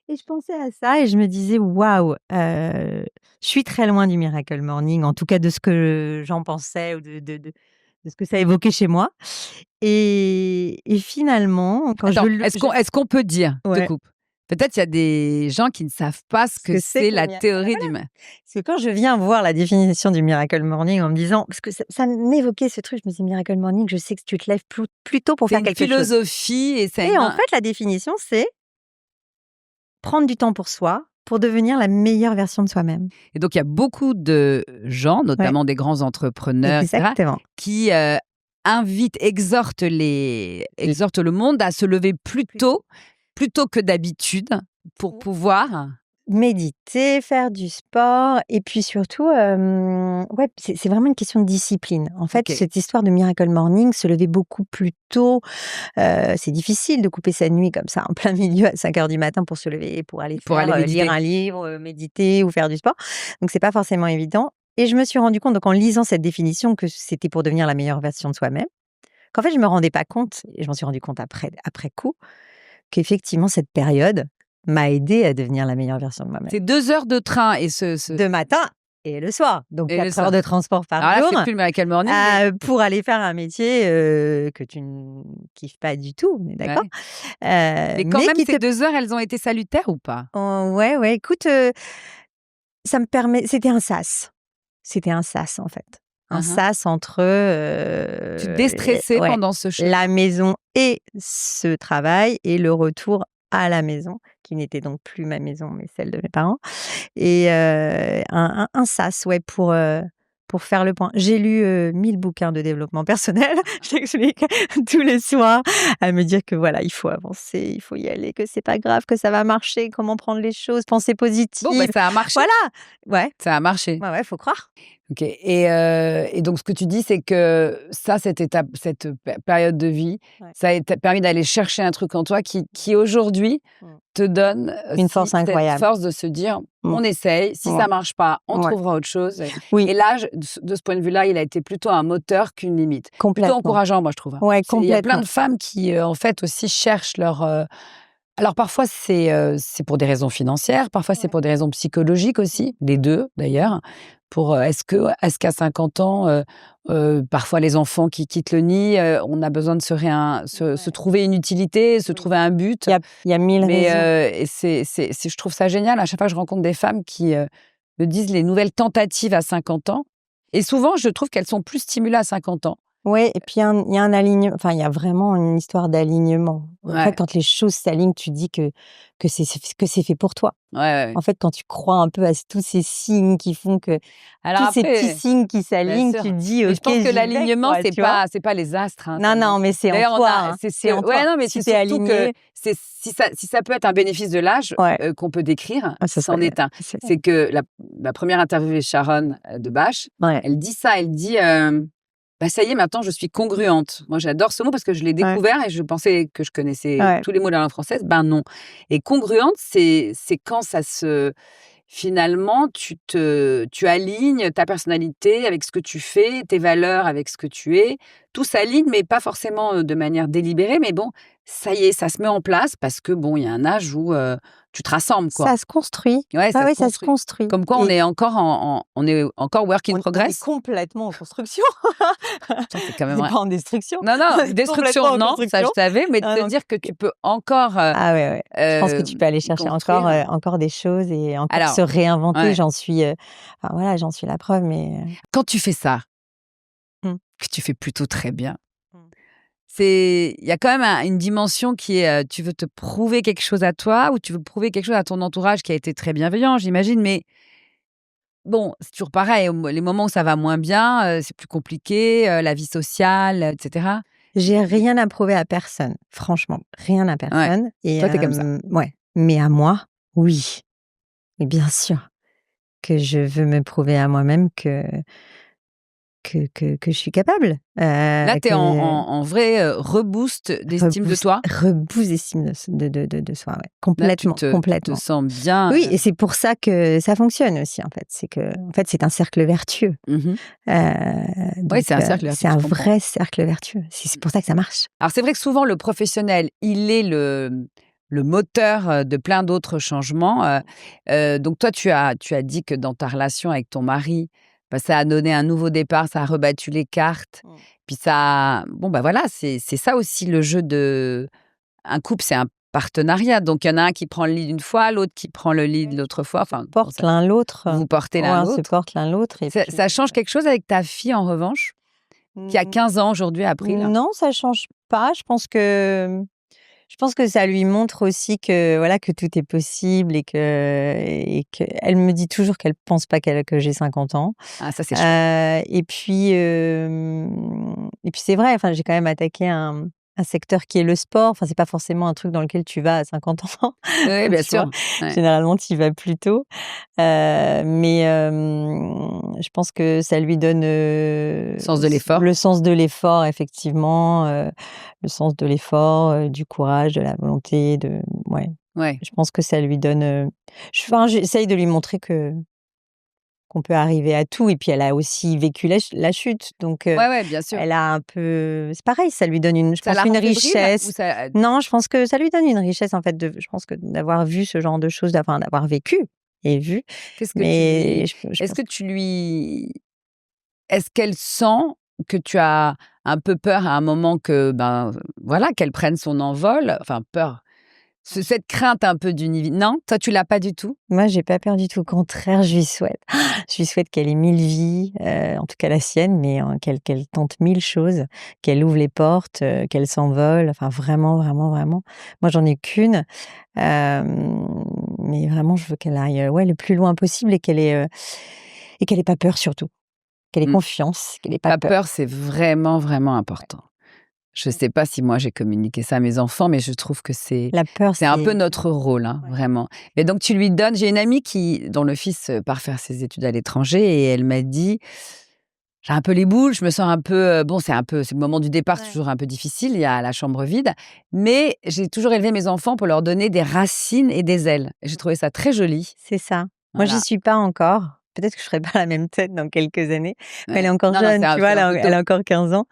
Et je pensais à ça et je me disais: «Waouh, je suis très loin du Miracle Morning», en tout cas de ce que j'en pensais ou de ce que ça évoquait chez moi et finalement quand Attends, je est-ce qu'on peut dire, je te ouais, coupe, peut-être il y a des gens qui ne savent pas ce ce que que c'est c'est que le la mira bah, théorie voilà, du ma parce que quand je viens voir la définition du Miracle Morning en me disant parce que ça m'évoquait ce truc, je me disais: «Miracle Morning, je sais que tu te lèves plus tôt pour c'est faire une quelque chose» philosophie et c'est et en une fait la définition c'est prendre du temps pour soi, pour devenir la meilleure version de soi-même. et donc il y a beaucoup de gens, Ouais, notamment des grands entrepreneurs et cetera, exactement. qui, exhortent le monde à se lever plus tôt que d'habitude pour pouvoir Méditer, faire du sport et puis surtout, ouais, c'est vraiment une question de discipline. En fait, OK, cette histoire de Miracle Morning, se lever beaucoup plus tôt, c'est difficile de couper sa nuit comme ça en plein milieu à 5 heures du matin pour se lever et pour aller pour aller lire méditer. un livre, méditer ou faire du sport. Donc c'est pas forcément évident et je me suis rendu compte donc en lisant cette définition que c'était pour devenir la meilleure version de soi-même, qu'en fait je me rendais pas compte et je m'en suis rendu compte après coup, qu'effectivement cette période m'a aidée à devenir la meilleure version de moi-même. C'est 2 heures de train et ce De matin et le soir, donc et le 4 heures soir. de transport par Alors là, jour, c'est plus le Miracle Morning, mais pour aller faire un métier, que tu ne kiffes pas du tout, on est d'accord? ouais. Mais quand Mais même qui te ces 2 heures, elles ont été salutaires ou pas? ouais, ouais, écoute, ça me permet c'était un sas, en fait. Un Mmh. sas entre, Tu te déstressais ouais, pendant ce chemin. la maison et ce travail et le retour à la maison, qui n'était donc plus ma maison, mais celle de mes parents. Et un sas, ouais, pour faire le point. J'ai lu, 1000 bouquins de développement personnel, je t'explique, tous les soirs, à me dire que voilà, il faut avancer, il faut y aller, que c'est pas grave, que ça va marcher, comment prendre les choses, penser Bon, bah, positive. ça a marché, Voilà, ouais, ça a marché. ouais, ouais, faut croire. OK et donc ce que tu dis, c'est que ça, cette période de vie, Ouais. ça t'a permis d'aller chercher un truc en toi qui aujourd'hui Mmh. te donne Une aussi force cette incroyable. force de se dire: Mmh. «On essaye, si Ouais, ça marche pas, on ouais. trouvera autre chose» Oui, et là, de ce point de vue-là, il a été plutôt un moteur qu'une limite. Plutôt complètement. encourageant, moi, je trouve, hein. Ouais, Il y a plein complètement. de femmes qui, en fait, aussi cherchent alors parfois c'est pour des raisons financières, parfois c'est Ouais. pour des raisons psychologiques Mmh. aussi, les 2 d'ailleurs. Pour, est-ce qu'à 50 ans, parfois les enfants qui quittent le nid, on a besoin de se Ouais. trouver une utilité, se Oui. trouver un but. Il y a 1000 Mais, raisons. et je trouve ça génial à chaque fois que je rencontre des femmes qui, me disent les nouvelles tentatives à 50 ans et souvent je trouve qu'elles sont plus stimulées à 50 ans. Ouais et puis il y a un alignement enfin, il y a vraiment une histoire d'alignement. En fait, Ouais, quand les choses s'alignent, tu dis que c'est fait pour toi. ouais, ouais, ouais. En fait, quand tu crois un peu à tous ces signes qui font que Alors tous ces petits après signes qui bien s'alignent, tu sûr. te dis: Mais je «OK, pense que j'y vais, l'alignement, quoi», tu vois? c'est pas les astres, hein, Non, non, mais c'est en d'ailleurs, toi, hein, c'est ce c'est en que ouais, toi. non, mais Si c'est tu es surtout que aligné, c'est si ça peut être un bénéfice de l'âge, ouais, qu'on peut décrire, ça c'en serait est un. c'est C'est que la première interviewée, Sharon, de Bach, ouais. elle dit ça, elle dit, bah, ça y est, maintenant, je suis congruente. Moi, j'adore ce mot parce que je l'ai Ouais. découvert et je pensais que je connaissais Ouais. tous les mots de la langue française. Ben non. Et congruente, c'est quand ça se finalement, tu alignes ta personnalité avec ce que tu fais, tes valeurs avec ce que tu es. Tout s'aligne, mais pas forcément, de manière délibérée. Mais bon, ça y est, ça se met en place parce que bon, il y a un âge où, tu te rassembles, quoi. Ça se construit. Ouais, Ah ça se ouais, ça se construit. construit Comme quoi, on et est encore on est encore work in on est progress. complètement en construction. Ça, c'est quand On même n'est un pas en destruction, non, on non, est complètement destruction, en non, ça je construction. savais, mais de Ah te donc dire que tu peux encore, ah ouais, ouais. Je pense que tu peux aller chercher encore, construire. encore des choses et encore se Alors, réinventer. ouais, J'en suis, enfin voilà, j'en suis la preuve, mais quand tu fais ça, mmh. que tu fais plutôt très bien, Mmh. il y a quand même une dimension qui est, tu veux te prouver quelque chose à toi ou tu veux prouver quelque chose à ton entourage qui a été très bienveillant, j'imagine, mais bon, c'est toujours pareil, les moments où ça va moins bien, c'est plus compliqué, la vie sociale, et cetera. J'ai rien à prouver à personne, franchement, rien à Ouais, personne et toi, tu es comme ça. ouais, mais à moi, oui. Mais bien sûr que je veux me prouver à moi-même que je suis capable, Là, tu es que en vrai, reboost d'estime de toi. reboost d'estime de soi, ouais. Là, Complètement, tu te complètement. sens bien, Oui et c'est pour ça que ça fonctionne aussi, en fait. C'est que, en fait, c'est un cercle vertueux. mmh Oui, Donc c'est un cercle c'est vertueux, je un comprends. vrai cercle vertueux. C'est pour ça que ça marche. Alors c'est vrai que souvent le professionnel, il est le moteur, de plein d'autres changements, donc toi tu as dit que dans ta relation avec ton mari, bah, ça a donné un nouveau départ, ça a rebattu les cartes, Mmh. puis ça bon, bah, voilà, c'est ça aussi le jeu de un couple, c'est un partenariat, donc il y en a un qui prend le lead une fois, l'autre qui prend le lead Oui. l'autre fois, enfin bon Porte ça l'un l'autre, vous vous portez ouais, l'un on se l'autre. porte l'un l'autre et puis Ça change quelque chose avec ta fille en revanche, qui a mmh, 15 ans aujourd'hui, April? non, ça change pas. Je pense que ça lui montre aussi que, voilà, que tout est possible et qu'elle me dit toujours qu'elle pense pas que j'ai 50 ans. Ah ça c'est chouette. Et puis c'est vrai, enfin, j'ai quand même attaqué un secteur qui est le sport. Enfin, c'est pas forcément un truc dans lequel tu vas à 50 ans, Oui, bien tu vois? sûr, ouais. Généralement, tu y vas plus tôt. Mais je pense que ça lui donne, Sens de l'effort. le sens de l'effort effectivement, le sens de l'effort, du courage, de la volonté, ouais. Ouais. Je pense que ça lui donne, j'essaye de lui montrer que qu'on peut arriver à tout et puis elle a aussi vécu la chute donc Ouais, ouais, bien sûr. elle a un peu c'est pareil, ça lui donne je Ça pense la une rend fébrile ou richesse. ça Non, je pense que ça lui donne une richesse en fait je pense que d'avoir vu ce genre de choses, d'avoir vécu et vu, qu'est-ce que tu lui mais je est-ce pense que tu lui est-ce qu'elle sent que tu as un peu peur à un moment que, ben, voilà, qu'elle prenne son envol? Enfin peur, cette crainte un peu non? Toi, tu l'as pas du tout? moi j'ai pas peur du tout, au contraire, je lui souhaite. Je lui souhaite qu'elle ait 1000 vies, en tout cas la sienne, mais qu'elle tente 1000 choses, qu'elle ouvre les portes, qu'elle s'envole, enfin vraiment, vraiment, vraiment. Moi j'en ai qu'une, mais vraiment je veux qu'elle aille, ouais, le plus loin possible et qu'elle ait pas peur surtout. Qu'elle ait Mmh. confiance, qu'elle ait pas La peur. peur, c'est vraiment, vraiment Ouais. important. Je Mmh. sais pas si moi j'ai communiqué ça à mes enfants, mais je trouve que La peur, c'est un peu c'est notre rôle, hein, ouais. vraiment. Et donc tu lui donnes j'ai une amie dont le fils, part faire ses études à l'étranger et elle m'a dit: «J'ai un peu les boules, je me sens un peu, bon c'est le moment du départ, c'est Ouais. toujours un peu difficile, il y a la chambre vide, mais j'ai toujours élevé mes enfants pour leur donner des racines et des ailes». Et j'ai trouvé ça très joli. C'est ça. Moi, j'y Voilà. suis pas encore. Peut-être que je ferai pas la même tête dans quelques années, mais elle est Ouais. encore Non, non, jeune, tu vois? c'est un peu Elle tôt. a encore 15 ans,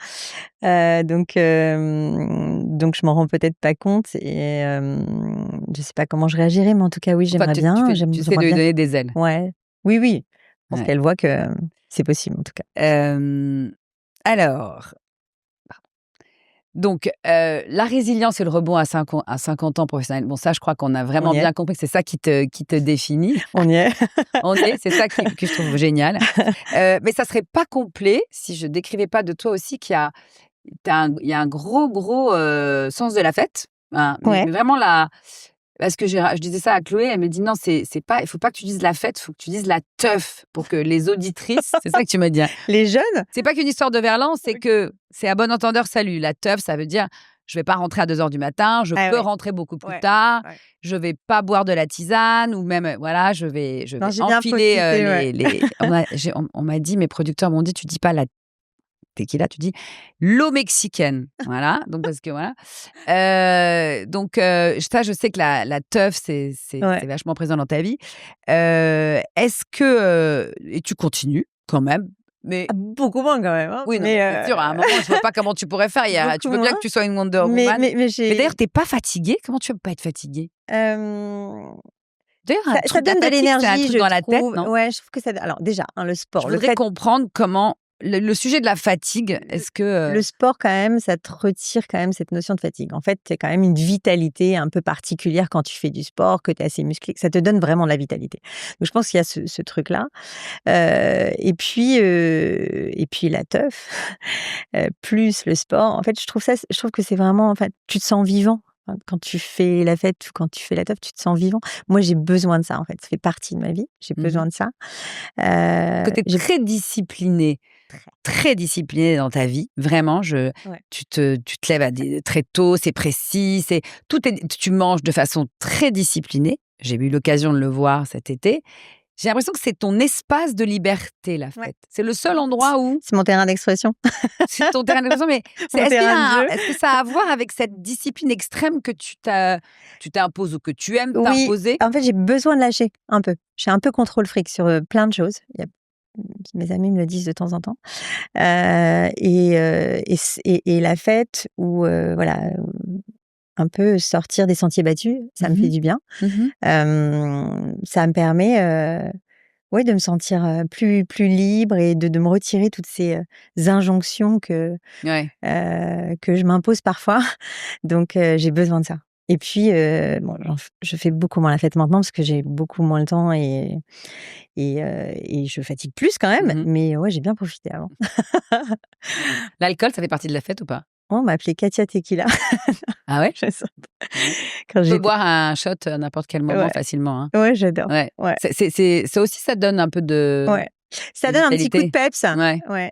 donc je m'en rends peut-être pas compte et je sais pas comment je réagirai, mais en tout cas, oui, Enfin, tu essaies j'aimerais de lui bien donner des ailes. ouais. Oui, oui. Je pense Ouais. qu'elle voit que c'est possible, en tout cas. Alors donc, la résilience et le rebond à 50 ans professionnel, bon ça je crois qu'on a On vraiment y est, bien compris que c'est ça qui te définit. on y est. C'est ça que je trouve génial. Mais ça serait pas complet si je décrivais pas de toi aussi il y a un gros, gros, sens de la fête, hein, mais Ouais. vraiment la parce que je disais ça à Chloé, elle me dit: «Non, c'est pas il faut pas que tu dises la fête, il faut que tu dises la teuf pour que les auditrices» c'est ça que tu m'as dit, hein. Les jeunes? C'est pas qu'une histoire de verlan, c'est OK. que c'est à bon entendeur salut. La teuf, ça veut dire: «Je vais pas rentrer à 2 heures du matin, je Ah peux ouais, rentrer beaucoup plus ouais, tard, ouais. je vais pas boire de la tisane ou même, voilà, je Non, vais j'ai bien enfiler, profité, ouais. les» on m'a dit mes producteurs m'ont dit: «Tu dis pas la tequila, tu dis l'eau mexicaine. Voilà. Donc, parce que voilà. Ça, je sais que la teuf, c'est Ouais. vachement présent dans ta vie. Est-ce que. Et tu continues quand même. Mais Ah, beaucoup moins quand même, hein, oui, non, mais mais c'est sûr, à un moment, je vois pas comment tu pourrais faire. Tu beaucoup veux bien moins. que tu sois une Wonder Mais Woman. mais mais Mais d'ailleurs, j'ai t'es pas fatiguée? Comment tu peux pas être fatiguée? hem, D'ailleurs, ça la donne de fatigue, c'est un l'énergie, truc je dans la tête, trouve. non? Ouais, je trouve que ça alors déjà, hein, le Je sport, le voudrais fait comprendre comment le sujet de la fatigue, est-ce que, le sport quand même, ça te retire quand même cette notion de fatigue. En fait, tu quand même une vitalité un peu particulière quand tu fais du sport, que tu es assez musclé, que ça te donne vraiment de la vitalité. Donc je pense qu'il y a ce truc-là. Et puis la teuf, plus le sport. En fait, je trouve que c'est vraiment en fait, tu te sens vivant. Quand tu fais la fête ou quand tu fais la teuf, tu te sens vivant. Moi, j'ai besoin de ça en fait, ça fait partie de ma vie, j'ai mmh besoin de ça. que tu es J'ai très disciplinée, très très disciplinée dans ta vie, vraiment, ouais. tu te lèves très tôt, c'est précis, tu manges de façon très disciplinée. J'ai eu l'occasion de le voir cet été. J'ai l'impression que c'est ton espace de liberté, la Ouais. fête. C'est le seul endroit où C'est mon terrain d'expression, c'est ton terrain d'expression, mais mon terrain de jeu. est-ce que ça a à voir avec cette discipline extrême que tu t'imposes ou que tu aimes Oui, t'imposer? en fait, j'ai besoin de lâcher un peu. Je suis un peu contrôle fric sur, plein de choses. Mes amis me le disent de temps en temps. Et la fête ou voilà, un peu sortir des sentiers battus, ça me fait Mmh du bien. mh. Ça me permet, ouais, de me sentir, plus libre et de me retirer toutes ces, injonctions Ouais. que je m'impose parfois. Donc j'ai besoin de ça. Et puis, bon, je fais beaucoup moins la fête maintenant parce que j'ai beaucoup moins le temps et je fatigue plus quand même. Mmh. Mais ouais, j'ai bien profité avant. L'alcool, ça fait partie de la fête ou pas? On m'appelait Katia Tequila. Ah ouais? Je sais Ouais. quand Tu peux j'étais boire un shot à n'importe quel moment ouais, facilement, hein. ouais, j'adore. Ouais. Ouais, Ça aussi, ça donne un peu ouais. de Ça donne un petit coup de vitalité. peps. Ouais. Ouais,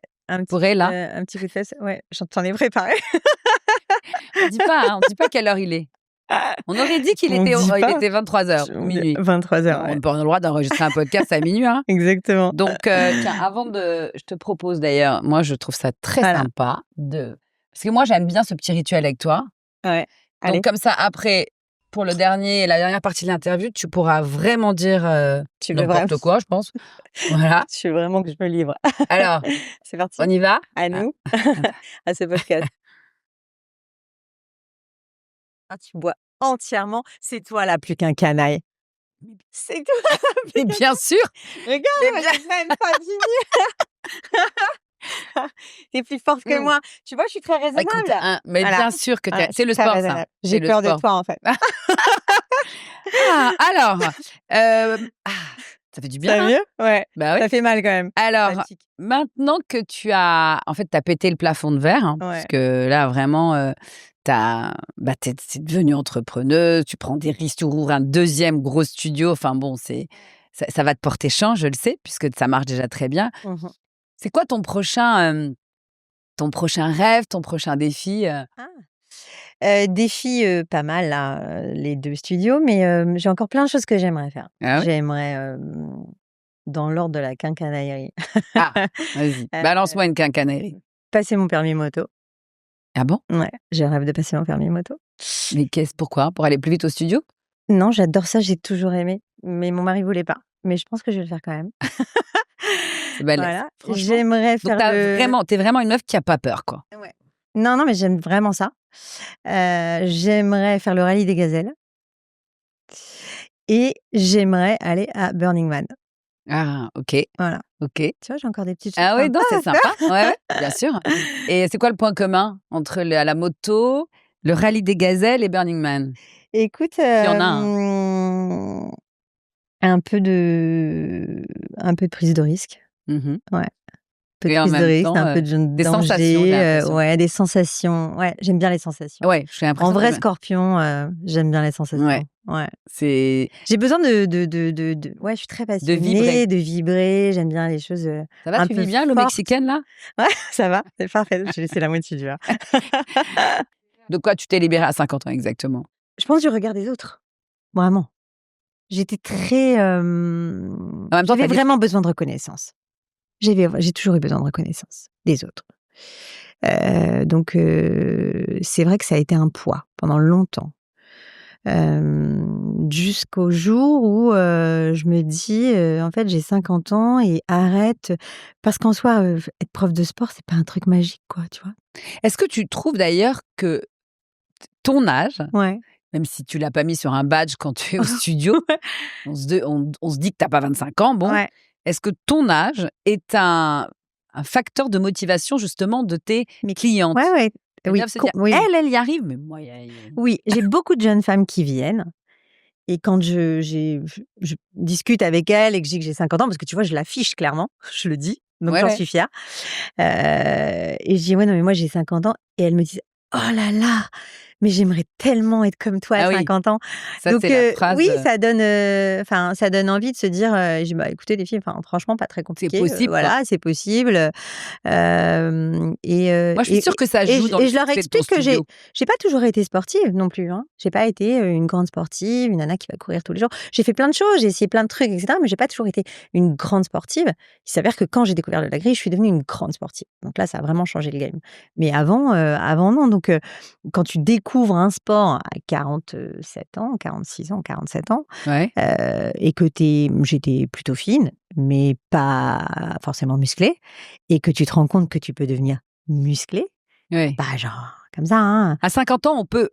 Pourrait là? un petit coup de peps. Ouais, j'en t'en ai préparé. On dit pas quelle heure il est. On aurait dit On dit il pas. était 23h ou On est minuit. 23h, Non, on ouais. n'a pas le droit d'enregistrer un podcast à minuit, hein. Exactement. Donc, tiens, je te propose d'ailleurs, moi je trouve ça très Voilà. sympa parce que moi j'aime bien ce petit rituel avec toi. Ouais. Donc Allez, comme ça après, pour la dernière partie de l'interview, tu pourras vraiment dire, tu veux vraiment n'importe quoi, je pense. Voilà. tu veux vraiment que je me livre. Alors, C'est on parti? y va? À Ah, nous, attends. à ce podcast. Ah, tu bois entièrement, c'est toi là plus qu'un canaille. C'est toi plus Mais qu'un bien sûr, regarde, mais moi bien j'ai même pas fini. Tu plus forte que mmh. moi. Tu vois, je suis très Écoute, raisonnable. hein, mais Voilà, bien sûr que voilà, je c'est suis le très sport ça, raisonnable. c'est J'ai le peur de sport. toi, en fait. Ah alors, ah, ça fait du bien, Ça va hein? mieux? Ouais, Bah oui. ça fait mal quand même. Alors, Fatigue. maintenant que en fait, tu as pété le plafond de verre, hein, parce Ouais. que là, vraiment, tu es devenue entrepreneuse, tu prends des risques, tu ouvres un deuxième gros studio. Enfin bon, ça va te porter chance, je le sais, puisque ça marche déjà très bien. Mmh mh. C'est quoi ton prochain rêve, ton prochain défi? Ah. Défi, pas mal là, les 2 studios, mais j'ai encore plein de choses que j'aimerais faire. Ah ouais? J'aimerais, dans l'ordre de la quincaillerie, Ah, vas-y, heu, balance-moi une quincaillerie. passer mon permis moto. Ah bon? Ouais, je rêve de passer mon permis moto. Mais pourquoi? Pour aller plus vite au studio? Non, j'adore ça, j'ai toujours aimé, mais mon mari voulait pas. Mais je pense que je vais le faire quand même. C'est balèze, Voilà, franchement. j'aimerais Donc faire le tu es vraiment une meuf qui a pas peur, quoi? ouais. Non, non, mais j'aime vraiment ça. J'aimerais faire le rallye des gazelles et j'aimerais aller à Burning Man. Ah, OK, Voilà. OK. Tu vois, j'ai encore des petites choses Ah oui, non, sympas c'est à faire. sympa. Ouais, ouais, bien sûr. Et c'est quoi le point commun entre la moto, le rallye des gazelles et Burning Man? Écoute, S'il y en a un. un peu de prise de risque. Mmh. Ouais, un peu de Et en prise de même risque, temps, un peu de des sensations, j'ai danger, l'impression. ouais, des sensations. Ouais, j'aime bien les sensations. Ouais, j'ai En l'impression vrai que scorpion, j'aime bien les ouais, sensations. Ouais. c'est J'ai besoin de ouais, je suis très de vibrer. passionnée, de vibrer, j'aime bien les choses, Ça va, un tu peu vis bien l'eau fortes. mexicaine, là? Ouais, ça va, c'est parfait, j'ai laissé la moitié du verre. De quoi tu t'es libérée à 50 ans exactement? Je pense du regard des autres, vraiment. J'étais très, En même temps, tu j'avais as dit vraiment besoin de reconnaissance. J'ai toujours eu besoin de reconnaissance des autres. Donc c'est vrai que ça a été un poids pendant longtemps. Jusqu'au jour où je me dis, en fait, j'ai 50 ans et arrête, parce qu'en soi, être prof de sport, c'est pas un truc magique, quoi, tu vois? Est-ce que tu trouves d'ailleurs que ton âge, Ouais. même si tu l'as pas mis sur un badge quand tu es au studio, Ouais. on se dit que tu as pas 25 ans, bon. Ouais. Est-ce que ton âge est un facteur de motivation justement de tes Mais clientes? ouais, ouais. Elles Oui, doivent se dire: oui. «Elle y arrive, mais moi, y Oui, j'ai beaucoup de jeunes femmes qui viennent et quand je discute avec elles et que je dis que j'ai 50 ans, parce que tu vois, je l'affiche clairement, je le dis, donc ouais, j'en ouais, suis fière. Et je dis: «Ouais, non, mais moi, j'ai 50 ans» et elles me disent: «Oh là là, mais j'aimerais tellement être comme toi à ah oui, 50 ans». ça c'est Donc la phrase, oui, ça donne, enfin, ça donne envie de se dire, je dis: «Bah, écoutez les filles, enfin, franchement, pas très c'est compliqué, possible, quoi. voilà, c'est possible». Hem et heu Moi, je suis et sûre que ça et joue je dans le et je leur succès de ton explique que j'ai studio. j'ai pas toujours été sportive non plus, hein. J'ai pas été, une grande sportive, une nana qui va courir tous les jours. J'ai fait plein de choses, j'ai essayé plein de trucs et cetera, mais j'ai pas toujours été une grande sportive. Il s'avère que quand j'ai découvert le la-grille, je suis devenue une grande sportive. Donc là, ça a vraiment changé le game. Mais avant non. Donc quand tu découvres un sport à 47 ans, 46 ans, 47 ans, Ouais, et que j'étais plutôt fine, mais pas forcément musclée, et que tu te rends compte que tu peux devenir musclée, ouais. bah, genre comme ça, hein. À 50 ans, on peut,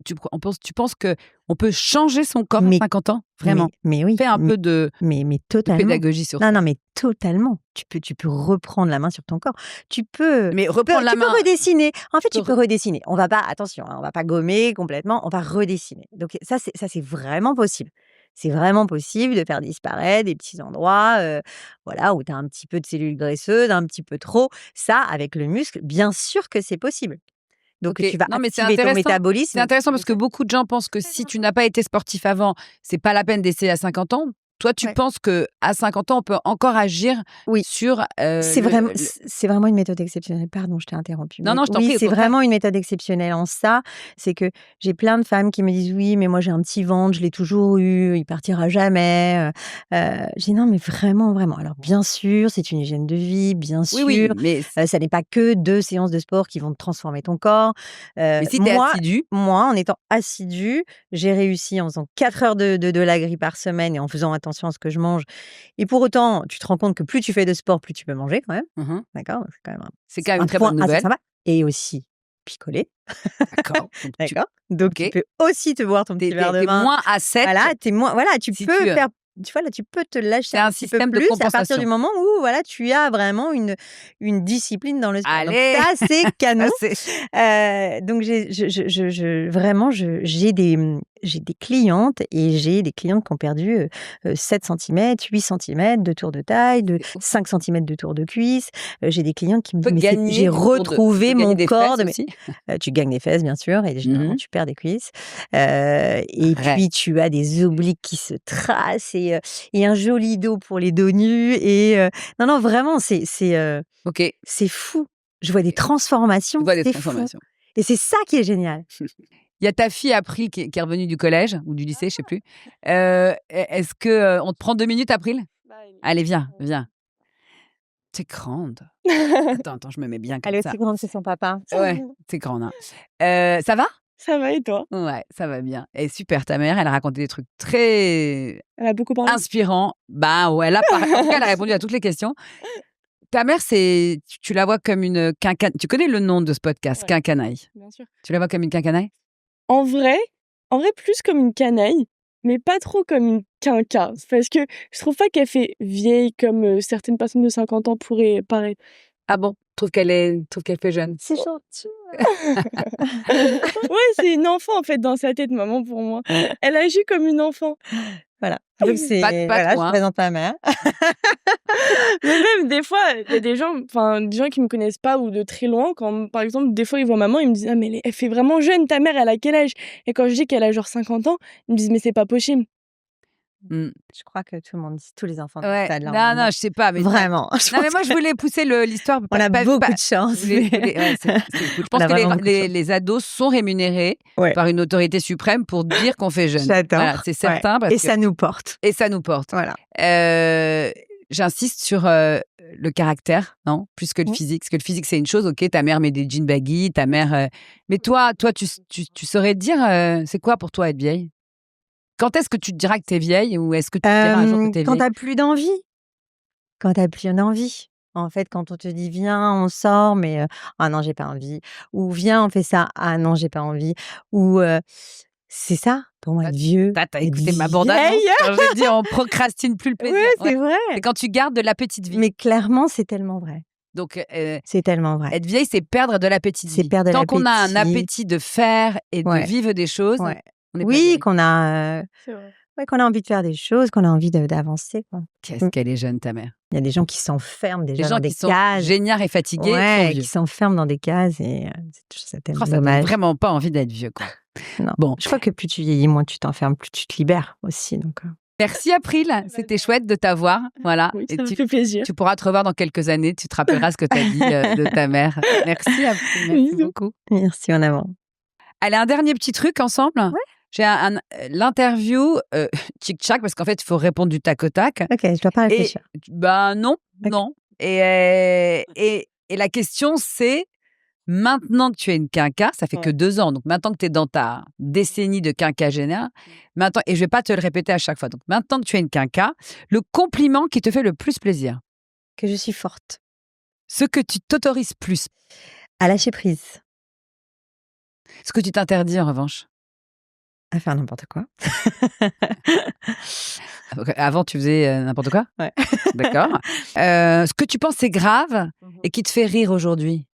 tu penses qu'on peut changer son corps à Mais 50 ans? mais Vraiment? mais oui, Fais un peu mais de totalement. pédagogie sur Non, ça. non, mais totalement. Tu peux reprendre la main sur ton corps. Tu peux Mais tu peux reprendre la tu peux main, redessiner. En fait, tu tu peux peux redessiner. On va pas attention, hein, on va pas gommer complètement, on va redessiner. Donc ça c'est vraiment possible. C'est vraiment possible de faire disparaître des petits endroits, voilà, où tu as un petit peu de cellules graisseuses, un petit peu trop. Ça, avec le muscle, bien sûr que c'est possible. Donc OK. tu vas Non, mais c'est activer ton intéressant. C'est métabolisme. intéressant Bien parce que sûr. beaucoup de gens pensent que si tu n'as pas été sportif avant, c'est pas la peine d'essayer à 50 ans. Toi, tu Ouais. penses qu'à 50 ans, on peut encore agir Oui. sur, le C'est vraiment une méthode exceptionnelle. Pardon, je t'ai interrompu. non, Mais non, je t'en oui, prie, au c'est contraire. vraiment une méthode exceptionnelle en ça. C'est que j'ai plein de femmes qui me disent: «Oui, mais moi j'ai un petit ventre, je l'ai toujours eu, il partira jamais». Je dis: «Non, mais vraiment, vraiment». Alors bien sûr, c'est une hygiène de vie, bien Oui, oui, sûr, mais ça n'est pas que 2 séances de sport qui vont transformer ton corps. si tu es Moi assidu, moi, en étant assidue, j'ai réussi en faisant 4 heures de la grille par semaine et en faisant attention à ce que je mange, et pour autant, tu te rends compte que plus tu fais de sport, plus tu peux manger quand même. mmh D'accord? Donc c'est quand même c'est quand même un une très point bonne assez nouvelle. sympa, et aussi picoler, D'accord, donc d'accord? Donc tu OK. peux aussi te boire ton Tu petit verre de es vin. moins à 7 Voilà, tu moins voilà, tu si peux tu, faire, tu vois, là, tu peux te lâcher c'est un un petit peu système de plus à partir du compensation. moment où, voilà, tu as vraiment une discipline dans le sport. Donc Allez! ça, c'est Ça, canon. c'est Donc vraiment, j'ai des clientes, et j'ai des clientes qui ont perdu, 7 centimètres, 8 centimètres de tour de taille, de c'est ouf. 5 centimètres de tour de cuisse. J'ai des clientes qui me Tu disent: peux «Mais c'est gagner j'ai du tour de tu peux retrouvé gagner mon des corps fesses de mes». aussi. Tu gagnes des fesses, bien sûr, et généralement Mmh. tu perds des cuisses. Et Arrête. puis tu as des obliques qui se tracent, et un joli dos pour les dos nus, non, non, vraiment, OK, c'est fou. Je vois des tu transformations, vois des c'est fou, transformations. et c'est ça qui est génial. Il y a ta fille April qui est revenue du collège ou du lycée, je sais plus. Est-ce que, on te prend 2 minutes April? Allez, viens, viens. Tu es grande. Attends, attends, je me mets bien Elle comme est ça. aussi grande que son papa. Ouais, tu es grande, hein. Ça va? Ça va et toi? Ouais, ça va bien. Et super, ta mère, elle a raconté des trucs très Elle a beaucoup parlé? inspirants. Bah, ouais, elle a par en tout cas, elle a répondu à toutes les questions. Ta mère, tu la vois comme une tu connais le nom de ce podcast, Ouais, quinquanaille? bien sûr. Tu la vois comme une quinquanaille? En vrai en vrai plus comme une canaille, mais pas trop comme une quinca. Parce que je trouve pas qu'elle fait vieille comme, certaines personnes de 50 ans pourraient paraître. Ah bon? Tu trouves qu'elle fait jeune? C'est gentil. Ouais, c'est une enfant en fait dans sa tête, maman, pour moi. Elle agit comme une enfant. Voilà, donc Pas voilà, trop, je hein? présente ma mère. Mais même des fois, il y a des gens qui me connaissent pas ou de très loin, quand par exemple, des fois, ils voient maman, ils me disent: «Ah mais elle fait vraiment jeune ta mère, elle a quel âge?» Et quand je dis qu'elle a genre 50 ans, ils me disent: «Mais c'est pas possible». Mmh. Je crois que tout le monde dit, tous les enfants disent Ouais. ça de leur Non, non, maman. je sais pas, mais Vraiment, je non, mais pense moi, je voulais pousser l'histoire. qu'on a beaucoup de chance, mais Ouais, c'est cool. Je on pense a que vraiment beaucoup de chance. les ados sont rémunérés Ouais, par une autorité suprême pour dire qu'on fait jeune. Voilà, j'adore, c'est ouais, certain parce et que ça nous porte. et ça nous porte. Voilà. Heu, j'insiste sur le caractère, non? Plus que le physique. Parce que le physique, c'est une chose. OK, ta mère met des jeans baggy, ta mère... Mais toi, tu saurais dire, c'est quoi pour toi être vieille? Quand est-ce que tu te diras que t'es vieille ou est-ce que tu te diras un jour que t'es Quand vieille? t'as plus d'envie. Quand t'as plus d'envie. En fait, quand on te dit: «Viens, on sort», mais «Ah non, j'ai pas envie» ou «Viens, on fait ça», «Ah non, j'ai pas envie» ou c'est ça, pour moi, être vieux, T'as être écouté ma bande-annonce vieille. quand j'ai dit on procrastine plus le plaisir. Ouais, c'est Ouais. vrai. C'est quand tu gardes de l'appétit de vie. Mais clairement, c'est tellement vrai. Donc, C'est tellement vrai. être vieille, c'est perdre de l'appétit de C'est vie. perdre de Tant qu'on a un l'appétit. appétit de faire et de Ouais. vivre des choses, Ouais. on n'est pas Oui, vieille. qu'on a, C'est vrai. ouais, qu'on a envie de faire des choses, qu'on a envie d'avancer, quoi. Qu'est-ce qu'elle est jeune, ta mère. Il y a des gens qui s'enferment Les déjà gens dans qui des sont cases. géniards et fatigués sont Ouais, vieux. qui s'enferment dans des cases et c'est tellement Ça donne dommage. vraiment pas envie d'être vieux, quoi. Non. Bon. Je crois que plus tu vieillis, moins tu t'enfermes, plus tu te libères aussi. Donc, Merci April, c'était chouette de t'avoir. Voilà. Oui, Et ça me fait plaisir. tu pourras te revoir dans quelques années, tu te rappelleras ce que tu as dit de ta mère. Merci April, merci Bisous. beaucoup. merci en avant. Allez, un dernier petit truc ensemble. Ouais. J'ai l'interview tchic-tchac parce qu'en fait, il faut répondre du tac au tac. Ok, je dois pas Et réfléchir. non, Ok. non. Et la question, c'est maintenant que tu es une quinca, ça fait que 2 ans, donc maintenant que tu es dans ta décennie de quinquagénaire, maintenant, et je vais pas te le répéter à chaque fois, donc maintenant que tu es une quinca, le compliment qui te fait le plus plaisir, Que je suis forte. ce que tu t'autorises plus, À lâcher prise. ce que tu t'interdis en revanche. À faire n'importe quoi. Avant, tu faisais n'importe quoi. Ouais. D'accord. Ce que tu penses c'est grave et qui te fait rire aujourd'hui.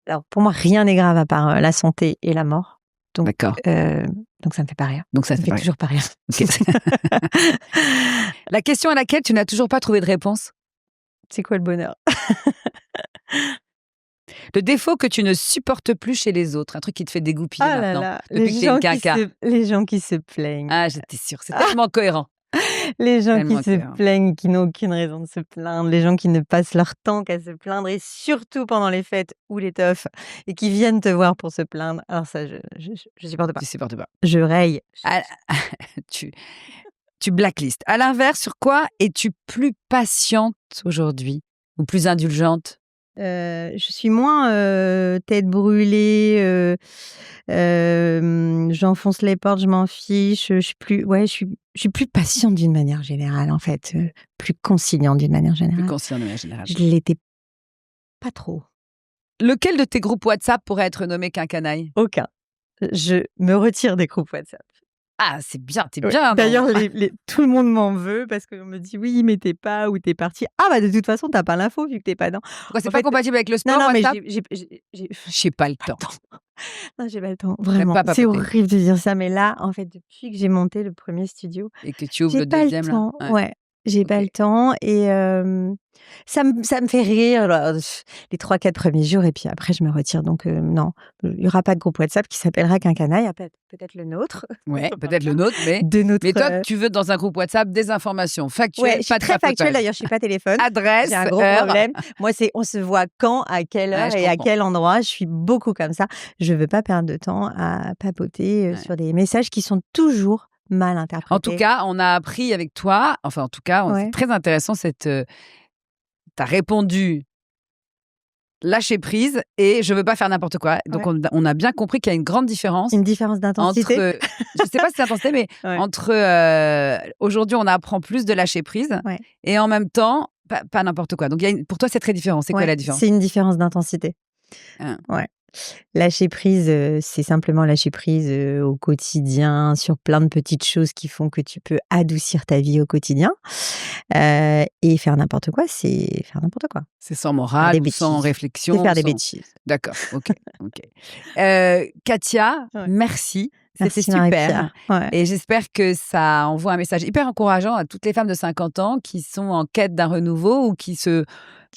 Alors, pour moi, rien n'est grave à part la santé et la mort. Donc, D'accord. donc ça me fait pas rire. Donc ça Ça te me fait fait pas rire. toujours pas rire. Ok. La question à laquelle tu n'as toujours pas trouvé de réponse. C'est quoi le bonheur? Le défaut que tu ne supportes plus chez les autres, un truc qui te fait dégoupiller Ah là maintenant. là, Depuis que t'es une quinca. les gens qui se plaignent. Ah, j'étais sûre, c'est tellement cohérent. Les gens Tellement qui se cohérent. plaignent, qui n'ont aucune raison de se plaindre, les gens qui ne passent leur temps qu'à se plaindre et surtout pendant les fêtes ou les teufs et qui viennent te voir pour se plaindre. Alors ça, je supporte pas. Tu supportes pas. Je raye. Ah, tu blacklistes. À l'inverse, sur quoi es-tu plus patiente aujourd'hui ou plus indulgente? Je suis moins tête brûlée, j'enfonce les portes, je m'en fiche. Je suis plus patiente d'une manière générale, en fait, plus conciliante d'une manière Plus générale. consciente de manière générale. Je l'étais pas trop. Lequel de tes groupes WhatsApp pourrait être nommé quinquanaille? Aucun. Je me retire des groupes WhatsApp. Ah, c'est bien, t'es Ouais. bien. D'ailleurs, tout le monde m'en veut parce qu'on me dit oui, mais t'es pas ou t'es parti. Ah bah de toute façon, t'as pas l'info vu que t'es pas dedans. Pourquoi c'est En pas fait, compatible avec le sport, non, mais WhatsApp? j'ai pas le temps. Non, j'ai pas le temps. Vraiment, pas c'est papoter. horrible de dire ça, mais là, en fait, depuis que j'ai monté le premier studio, Et que tu ouvres j'ai le pas deuxième le là. temps. Ouais. Ouais, j'ai pas Ok. le temps et ça me fait rire les 3-4 premiers jours et puis après je me retire. Donc non, il y aura pas de groupe WhatsApp qui s'appellera Quinquanaille, peut-être le nôtre. Ouais, peut-être le nôtre, mais De notre. mais toi, tu veux dans un groupe WhatsApp des informations factuelles, Ouais, je suis pas de très factuelle papotage. d'ailleurs, je suis pas téléphone. Adresse, J'ai un gros heure. problème. Moi, c'est on se voit quand, à quelle heure Ouais, je et à comprends. quel endroit. Je suis beaucoup comme ça. Je veux pas perdre de temps à papoter Ouais. sur des messages qui sont toujours mal interprétés. En tout cas, on a appris avec toi, enfin en tout cas, Ouais. c'est très intéressant t'as répondu lâcher prise et je veux pas faire n'importe quoi. Donc on a bien compris qu'il y a une grande différence Une différence d'intensité. entre, je sais pas si c'est intensité, mais Ouais. entre aujourd'hui on apprend plus de lâcher prise Ouais. et en même temps pas n'importe quoi. Donc pour toi c'est très différent. C'est quoi Ouais, la différence? C'est une différence d'intensité. Ah. Ouais. Lâcher prise, c'est simplement lâcher prise au quotidien sur plein de petites choses qui font que tu peux adoucir ta vie au quotidien. Et faire n'importe quoi, c'est faire n'importe quoi. C'est sans morale, Faire des ou sans bêtises. réflexion. C'est faire des sans- bêtises. D'accord, ok. Katia, Ouais. merci. C'était Merci super. Marie-Pierre. Ouais. Et j'espère que ça envoie un message hyper encourageant à toutes les femmes de 50 ans qui sont en quête d'un renouveau ou qui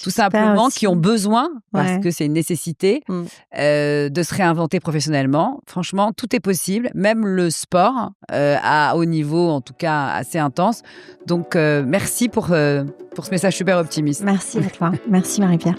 tout simplement, aussi. qui ont besoin, parce Ouais. que c'est une nécessité, de se réinventer professionnellement. Franchement, tout est possible, même le sport, à haut niveau, en tout cas assez intense. Donc, merci pour ce message super optimiste. Merci à toi. Merci Marie-Pierre.